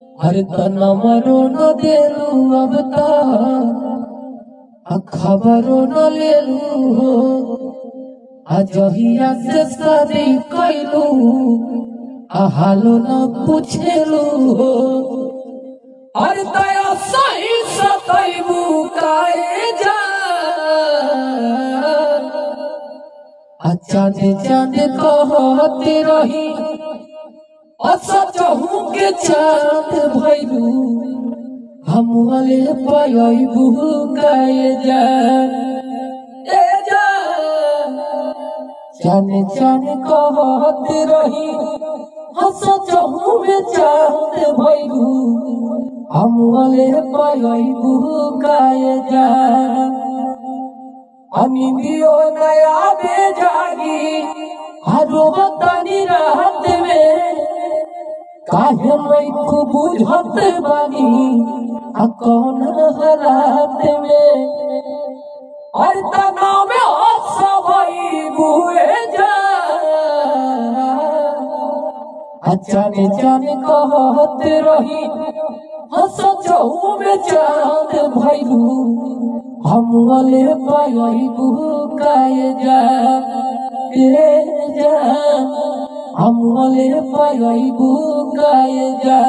अरे तना मरो न देलू अब खबरो न लेलू हो अजहिया से शादी कैलू हालो न पूछेलू हो। अरे दया सही सतैबू काए जा चाँदे चाँदे कहते रही असचहू के चाँद भैलू हम वाले पयबू काए जा जाने जाने कहते रही असचहू में चाँद भैलू हम वाले पयबू काए जा। अनिंदियो नया बेजागी हरो बतानी रात में काहे मैं को बुझत बानी कौन हालात में। और तना में सबई बुए जा जाने जाने कहते रही सचहू में चाँद भैलू हम वाले पयबू काए जा हम वाले पयबू काए जा।